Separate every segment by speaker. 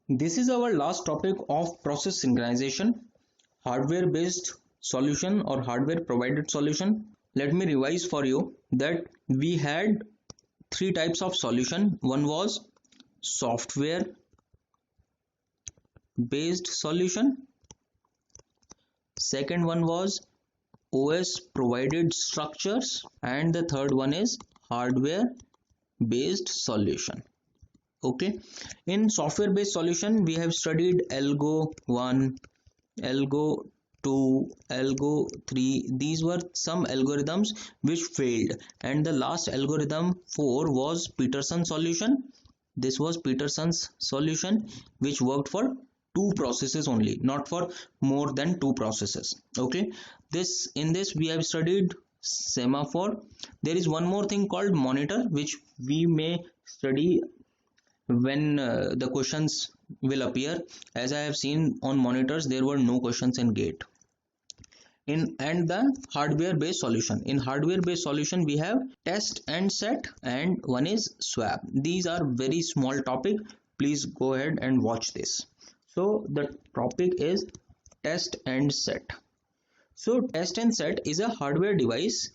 Speaker 1: This is our last topic of process synchronization, hardware based solution or hardware provided solution. Let me revise for you that we had three types of solution. One was software based solution, second one was OS provided structures, and the third one is hardware based solution. Okay, in software based solution we have studied algo 1, algo 2, algo 3. These were some algorithms which failed, and the last algorithm 4 was Peterson's solution. This was Peterson's solution which worked for two processes only, not for more than two processes. Okay, in this we have studied semaphore. There is one more thing called monitor which we may study when the questions will appear. As I have seen on monitors, there were no questions in GATE. And the hardware based solution. In hardware based solution we have test and set, and one is swap. These are very small topic. Please go ahead and watch this. So the topic is test and set. So test and set is a hardware device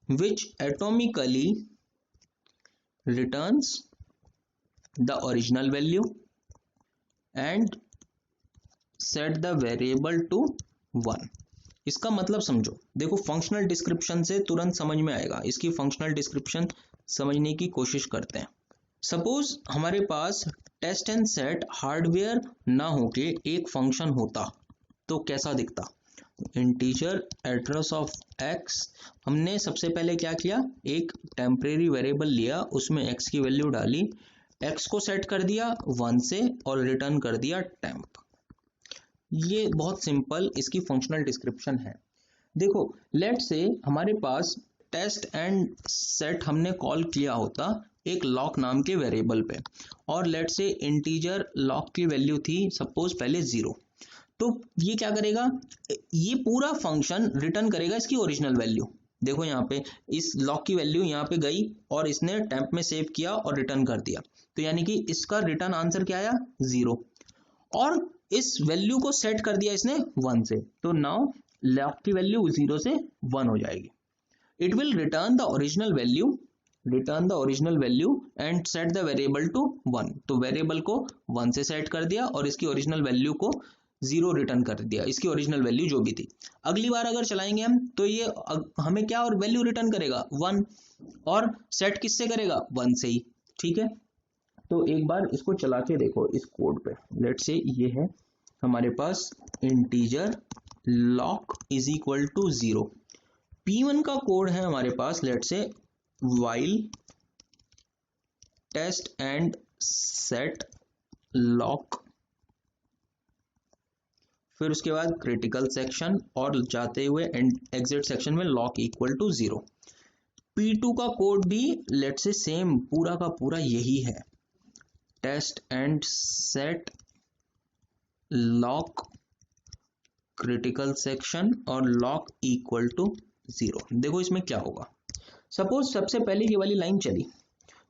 Speaker 1: which atomically returns the original value and set the variable to 1. इसका मतलब समझो, देखो functional description से तुरंत समझ में आएगा. इसकी फंक्शनल डिस्क्रिप्शन समझने की कोशिश करते हैं. सपोज हमारे पास टेस्ट एंड सेट हार्डवेयर ना होके एक फंक्शन होता तो कैसा दिखता. इंटीजर एड्रेस ऑफ x, हमने सबसे पहले क्या किया, एक टेम्परेरी वेरिएबल लिया, उसमें x की वैल्यू डाली, x को सेट कर दिया 1 से और रिटर्न कर दिया टेम्प. ये बहुत सिंपल इसकी फंक्शनल डिस्क्रिप्शन है. देखो लेट से हमारे पास टेस्ट एंड सेट हमने कॉल किया होता एक लॉक नाम के वेरिएबल पे, और लेट से इंटीजर लॉक की वैल्यू थी सपोज पहले 0. तो ये क्या करेगा, ये पूरा फंक्शन रिटर्न करेगा इसकी ओरिजिनल वैल्यू. देखो यहाँ पे इस लॉक की वैल्यू यहाँ पे गई और इसने टेम्प में सेव किया और रिटर्न कर दिया. तो यानी कि इसका रिटर्न आंसर क्या आया 0, और इस वैल्यू को सेट कर दिया इसने 1 से. तो नाउ लॉक की वैल्यू 0 से 1 हो जाएगी. It will return the original value and set the variable to 1. तो वेरिएबल को 1 से सेट कर दिया और इसकी ओरिजिनल वैल्यू को 0 रिटर्न कर दिया, इसकी ओरिजिनल वैल्यू जो भी थी. अगली बार अगर चलाएंगे हम तो ये हमें क्या और वैल्यू रिटर्न करेगा 1, और सेट किससे करेगा 1 से ही. ठीक है, तो एक बार इसको चला के देखो इस कोड पे. लेट से ये है हमारे पास integer lock is equal to 0. P1 का कोड है हमारे पास, लेट से while test and set lock, फिर उसके बाद क्रिटिकल सेक्शन और जाते हुए एग्जिट सेक्शन में लॉक इक्वल टू 0. P2 का कोड भी लेट से सेम पूरा का पूरा यही है, test and set lock critical section और लॉक इक्वल टू 0. देखो इसमें क्या होगा, सपोज सबसे पहले ये वाली लाइन चली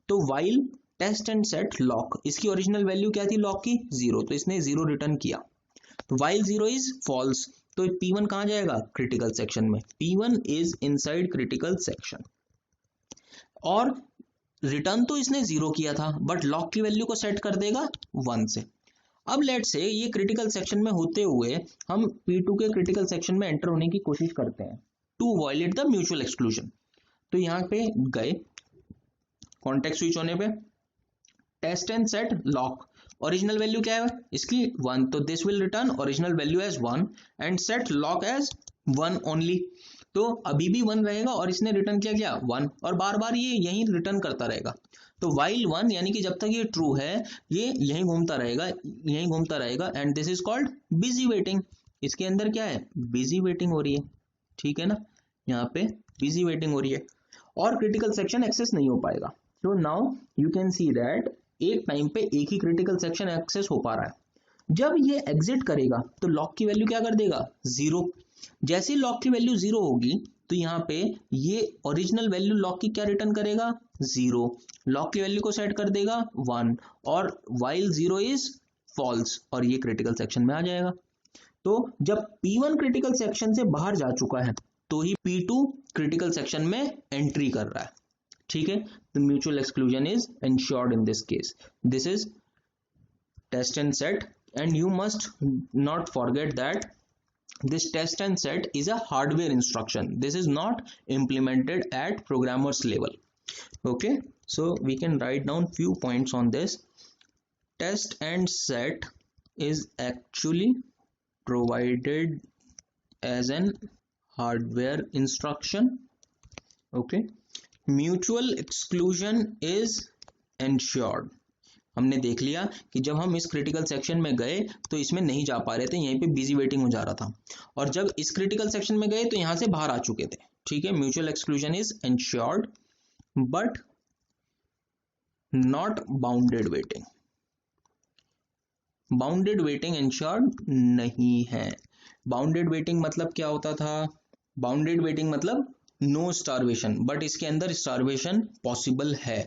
Speaker 1: तो while test and set lock, इसकी ओरिजिनल वैल्यू क्या थी लॉक की 0, तो इसने 0 रिटर्न किया. तो while 0 is false, तो P1 कहाँ जाएगा क्रिटिकल सेक्शन में. P1 is inside critical section, और रिटर्न तो इसने 0 किया था बट लॉक की वैल्यू को सेट कर देगा 1 से. अब लेट से ये क्रिटिकल सेक्शन में होते हुए हम P2 के क्रिटिकल सेक्शन में एंटर होने की कोशिश करते हैं to violate the mutual exclusion. तो यहाँ पे गए, कॉन्टेक्स्ट स्विच होने पे test and set lock, original value क्या है इसकी 1, तो this will return original value as 1 and set lock as 1 only. तो अभी भी 1 रहेगा और इसने रिटर्न किया 1, और बार बार ये यही रिटर्न करता रहेगा. तो while 1 यानी कि जब तक ये ट्रू है ये यही घूमता रहेगा and this is called busy waiting. इसके अंदर क्या है बिजी वेटिंग हो रही है. ठीक है ना, यहाँ पे बिजी वेटिंग हो रही है और क्रिटिकल सेक्शन एक्सेस नहीं हो पाएगा. So now you can see that एक टाइम पे एक ही क्रिटिकल सेक्शन एक्सेस हो पा रहा है. जब ये एग्जिट करेगा तो लॉक की वैल्यू क्या कर देगा 0. जैसे लॉक की वैल्यू 0 होगी तो यहाँ पे ये ओरिजिनल वैल्यू लॉक की क्या रिटर्न करेगा 0, लॉक की वैल्यू को सेट कर देगा 1, और while 0 is फॉल्स और ये क्रिटिकल सेक्शन में आ जाएगा। तो जब P1 क्रिटिकल सेक्शन से बाहर जा चुका है तो ही P2 क्रिटिकल सेक्शन में एंट्री कर रहा है, ठीक है। The mutual exclusion is ensured in this case. This is test and set and you must not forget that this test and set is a hardware instruction. This is not implemented at programmers level. Okay, so we can write down few points on this. Test and set is actually provided as an hardware instruction. Okay, mutual exclusion is ensured. हमने देख लिया कि जब हम इस critical section में गए तो इसमें नहीं जा पा रहे थे, यहीं पे बिजी वेटिंग हो जा रहा था, और जब इस क्रिटिकल सेक्शन में गए तो यहां से बाहर आ चुके थे, ठीक है। Mutual exclusion is ensured but not bounded waiting. Bounded waiting ensured नहीं है। बाउंडेड वेटिंग मतलब क्या होता था? बाउंडेड वेटिंग मतलब नो स्टारवेशन, बट इसके अंदर स्टारवेशन पॉसिबल है।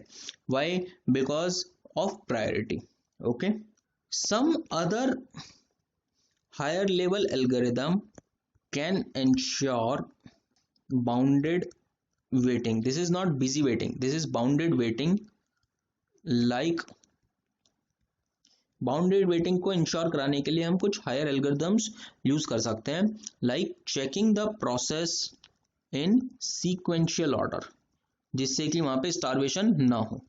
Speaker 1: Why? Because of priority. Okay, some other higher level algorithm can ensure bounded waiting. This is not busy waiting, this is bounded waiting. Like bounded waiting को ensure कराने के लिए हम कुछ higher algorithms use कर सकते हैं, like checking the process in sequential order, जिससे कि वहां पे स्टारवेशन ना हो,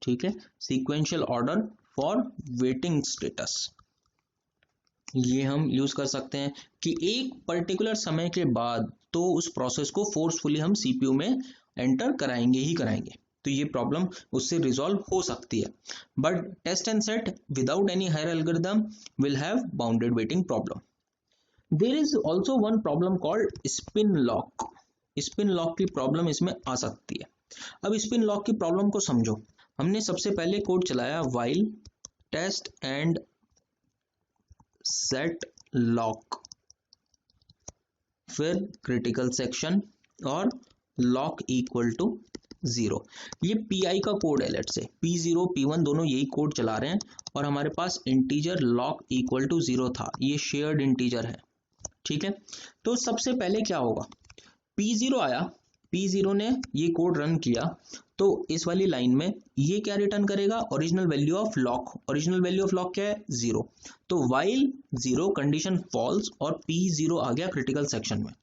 Speaker 1: ठीक है। Sequential order for waiting status, ये हम यूज कर सकते हैं कि एक पर्टिकुलर समय के बाद तो उस प्रोसेस को फोर्सफुली हम सीपीयू में एंटर कराएंगे ही कराएंगे, तो ये प्रॉब्लम उससे रिजॉल्व हो सकती है। But test and set without any higher algorithm will have bounded waiting problem. There is also one problem called spin lock. Spin lock की प्रॉब्लम इसमें आ सकती है। अब स्पिन लॉक की प्रॉब्लम को समझो। हमने सबसे पहले कोड चलाया while test and set lock, फिर क्रिटिकल सेक्शन और लॉक इक्वल टू 0। ये पीआई का कोड है। लेट्स से P0 P1 दोनों यही कोड चला रहे हैं और हमारे पास इंटीजर लॉक इक्वल टू 0 था, ये शेयर्ड इंटीजर है, ठीक है। तो सबसे पहले क्या होगा? P0 आया, P0 ने ये कोड रन किया तो इस वाली लाइन में ये क्या रिटर्न करेगा? Original value of lock. Original value of lock क्या है? 0। तो while 0 कंडीशन फॉल्स और P0 आ गया क्रिटिकल सेक्शन में।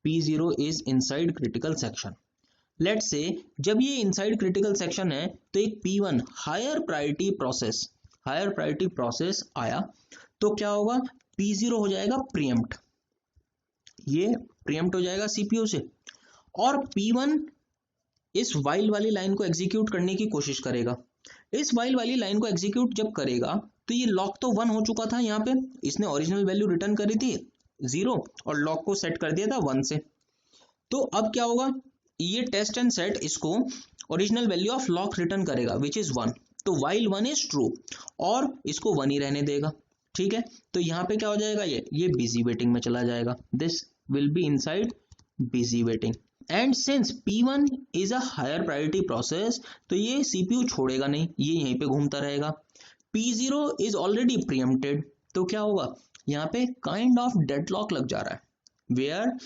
Speaker 1: P0 is inside critical section. Let's say जब ये इनसाइड क्रिटिकल सेक्शन है तो एक P1 हायर प्रायोरिटी प्रोसेस आया तो क्या होगा? P0 हो जाएगा प्रीएम्प्ट, ये प्रीएम्प्ट हो जाएगा सीपीयू से, और P1 इस वाइल वाली लाइन को एग्जीक्यूट करने की कोशिश करेगा। इस वाइल वाली लाइन को एग्जीक्यूट जब करेगा तो ये लॉक तो 1 हो चुका था, यहाँ पे इसने ओरिजिनल वैल्यू रिटर्न करी थी 0 और लॉक को सेट कर दिया था 1 से। तो अब क्या होगा? ये टेस्ट एंड सेट इसको original value of lock return करेगा विच इज 1। तो while 1 इज ट्रू और इसको 1 ही रहने देगा, ठीक है। तो यहाँ पे क्या हो जाएगा? ये बिजी वेटिंग में चला जाएगा। This will be inside busy waiting. And since P1 is a higher priority process तो ये सीपीयू छोड़ेगा नहीं, ये यहीं पे घूमता रहेगा। P0 इज ऑलरेडी प्रीएम्प्टेड, तो क्या होगा? यहाँ पे काइंड ऑफ डेडलॉक लग जा रहा है, where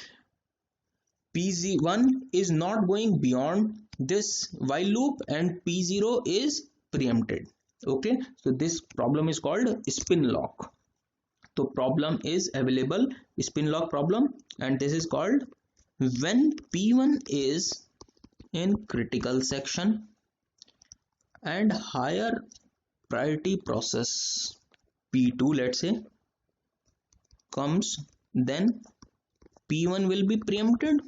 Speaker 1: P1 is not going beyond this while loop and P0 is preempted. Okay, so this problem is called spin lock. So problem is available, spin lock problem, and this is called when P1 is in critical section and higher priority process P2 let's say comes, then P1 will be preempted।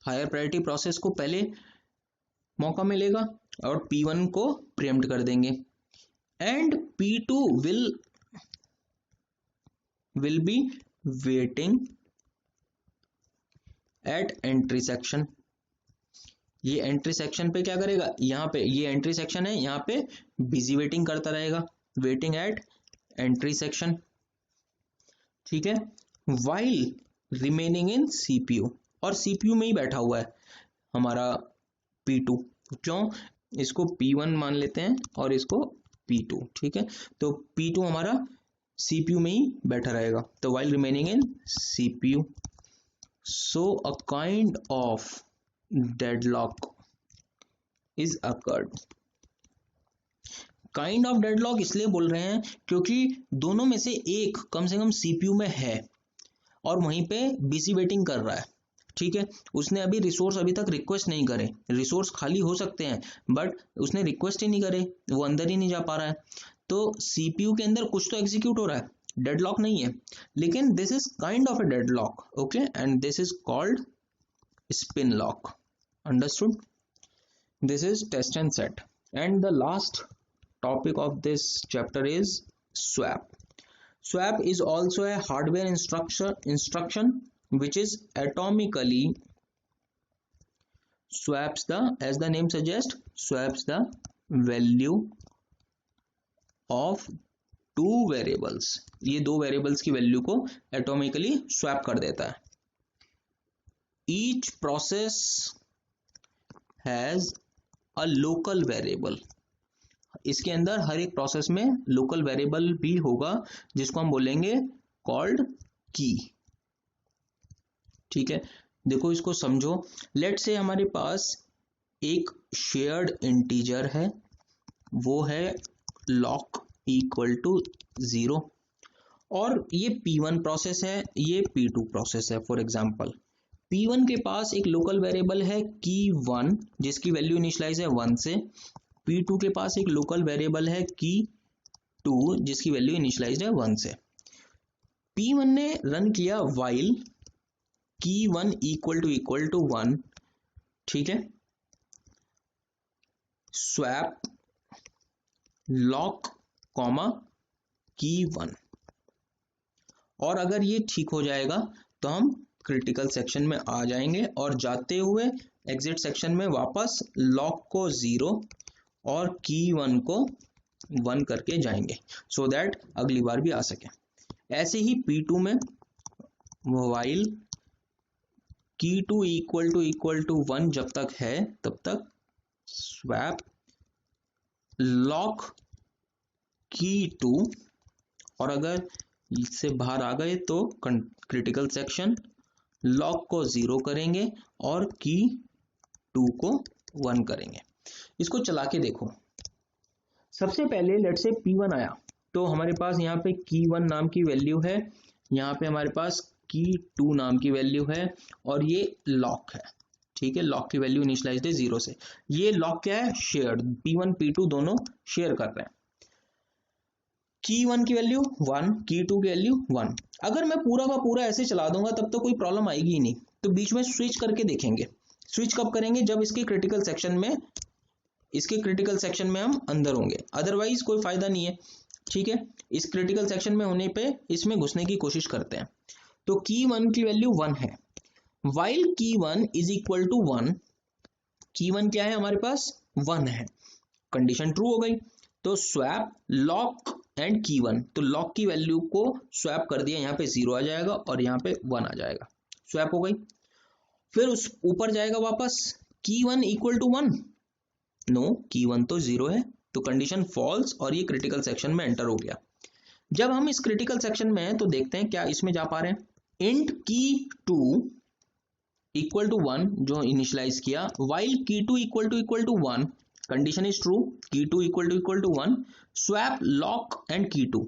Speaker 1: Higher priority process को पहले मौका मिलेगा और P1 को pre-empt कर देंगे, and P2 will be waiting eight entry section. ये entry section पे क्या करेगा? यहाँ पे ये एंट्री सेक्शन है, यहाँ पे बिजी वेटिंग करता रहेगा, वेटिंग एट एंट्री सेक्शन, ठीक है। वाइल रिमेनिंग इन सीपीयू, और सीपीयू में ही बैठा हुआ है हमारा P2। क्यों? इसको P1 मान लेते हैं और इसको P2, ठीक है। तो P2 हमारा सीपीयू में ही बैठा रहेगा, तो while remaining in CPU, so a kind of deadlock is occurred. Kind of deadlock इसलिए बोल रहे हैं क्योंकि दोनों में से एक कम से कम सीपीयू में है और वहीं पे बिजी वेटिंग कर रहा है, ठीक है। उसने अभी रिसोर्स अभी तक रिक्वेस्ट नहीं करे, रिसोर्स खाली हो सकते हैं बट उसने रिक्वेस्ट ही नहीं करे, वो अंदर ही नहीं जा पा रहा है, तो सीपीयू के अंदर कुछ तो एग्जीक्यूट हो रहा है, डेडलॉक नहीं है, लेकिन this is kind of a deadlock, okay, and this is called spin lock, understood. This is test and set, and the last topic of this chapter is swap. Swap is also a hardware instruction which is atomically swaps the, as the name suggests, swaps the value of two variables. ये दो variables की value को atomically swap कर देता है. Each process has a local variable. इसके अंदर हर एक प्रोसेस में लोकल वेरिएबल भी होगा जिसको हम बोलेंगे कॉल्ड की, ठीक है। देखो इसको समझो, लेट से हमारे पास एक शेयर्ड इंटीजर है, वो है लॉक इक्वल टू 0, और ये P1 प्रोसेस है, ये P2 प्रोसेस है। फॉर एग्जांपल P1 के पास एक लोकल वेरिएबल है की1 जिसकी वैल्यू इनिशियलाइज है 1 से, P2 के पास एक लोकल वेरिएबल है की2 जिसकी वैल्यू इनिशियलाइज्ड है 1 से। P1 ने रन किया while की1 इक्वल टू 1, ठीक है, स्वैप लॉक कॉमा की1, और अगर ये ठीक हो जाएगा तो हम क्रिटिकल सेक्शन में आ जाएंगे और जाते हुए एग्जिट सेक्शन में वापस लॉक को 0 और की1 को 1 करके जाएंगे, सो दैट अगली बार भी आ सके। ऐसे ही P2 में while की2 इक्वल टू 1 जब तक है तब तक स्वैप लॉक की2, और अगर इससे बाहर आ गए तो क्रिटिकल सेक्शन लॉक को 0 करेंगे और की2 को 1 करेंगे। इसको चला के देखो, सबसे पहले लेट से P1 आया तो हमारे पास यहाँ पे की1 नाम की वैल्यू है, यहाँ पे हमारे पास की2 नाम की वैल्यू है, और ये लॉक है, ठीक है। लॉक की वैल्यू इनिशियलाइज्ड है 0 से। ये लॉक क्या है? शेयर्ड, P1 P2 दोनों शेयर कर रहे हैं। की1 की वैल्यू 1, की2 की वैल्यू 1। अगर मैं पूरा का पूरा ऐसे चला दूंगा तब तो कोई प्रॉब्लम आएगी ही नहीं, तो बीच में स्विच करके देखेंगे। स्विच कब करेंगे? जब इसके क्रिटिकल सेक्शन में हम अंदर होंगे, अदरवाइज कोई फायदा नहीं है, ठीक है। इस क्रिटिकल सेक्शन में होने पे इसमें घुसने की कोशिश करते हैं। तो की1 की वैल्यू 1 है, while की1 इज इक्वल टू 1, की1 क्या है हमारे पास? 1 है, कंडीशन ट्रू हो गई, तो स्वैप लॉक एंड की1, तो लॉक की वैल्यू को स्वैप कर दिया, यहाँ पे 0 आ जाएगा और यहाँ पे 1 आ जाएगा, स्वैप हो गई। फिर उस ऊपर जाएगा वापस, की1 इक्वल टू 1, नो, की1 तो 0 है, तो कंडीशन फॉल्स और ये क्रिटिकल सेक्शन में एंटर हो गया। जब हम इस क्रिटिकल सेक्शन में हैं तो देखते हैं क्या इसमें जा पा रहे हैं। इंट की2 इक्वल टू 1 जो इनिशियलाइज किया, while key two equal to 1, condition is true, key two equal to 1, swap lock and key two,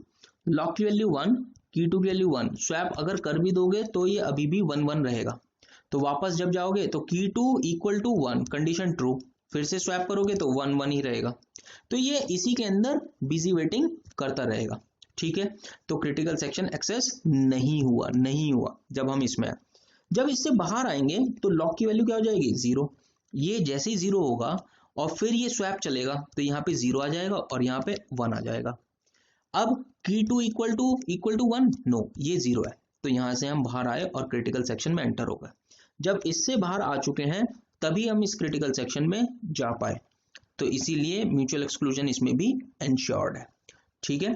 Speaker 1: lock की वैल्यू 1, की2 की वैल्यू 1, स्वैप अगर कर भी दोगे तो ये अभी भी 1 1 रहेगा, तो वापस जब जाओगे तो की2 इक्वल टू 1, कंडीशन ट्रू, फिर से स्वैप करोगे तो 1 1 ही रहेगा, तो ये इसी के अंदर बिजी वेटिंग करता रहेगा, ठीक है। तो क्रिटिकल सेक्शन एक्सेस नहीं हुआ जब हम इसमें आए। जब इससे बाहर आएंगे तो लॉक की वैल्यू क्या हो जाएगी? 0। ये जैसे ही 0 होगा और फिर ये स्वैप चलेगा तो यहाँ पे 0 आ जाएगा और यहाँ पे 1 आ जाएगा। अब की2 इक्वल टू 1, नो, ये 0 है, तो यहाँ से हम बाहर आए और क्रिटिकल सेक्शन में एंटर हो गए। जब इससे बाहर आ चुके हैं तभी हम इस क्रिटिकल सेक्शन में जा पाए, तो इसीलिए म्यूचुअल एक्सक्लूजन इसमें भी एंश्योर्ड है, ठीक है।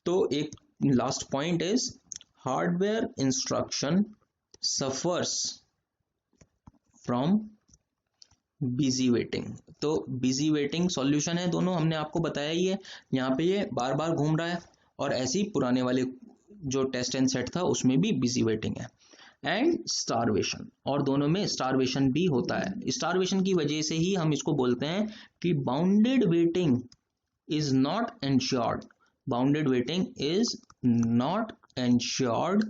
Speaker 1: तो एक last point is hardware instruction suffers from busy waiting. तो बिजी वेटिंग सॉल्यूशन है दोनों, हमने आपको बताया ही है, यहाँ पे ये बार बार घूम रहा है और ऐसे ही पुराने वाले जो टेस्ट एंड सेट था उसमें भी बिजी वेटिंग है। एंड स्टारवेशन, और दोनों में स्टारवेशन भी होता है। स्टारवेशन की वजह से ही हम इसको बोलते हैं कि bounded waiting is not ensured, bounded waiting is not ensured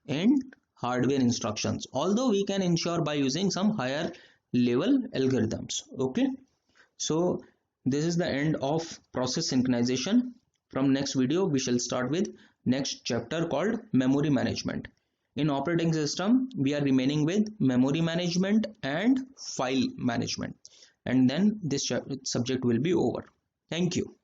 Speaker 1: in hardware instructions, although we can ensure by using some higher level algorithms. Okay, so this is the end of process synchronization. From next video we shall start with next chapter called memory management. In operating system we are remaining with memory management and file management, and then this subject will be over. Thank you.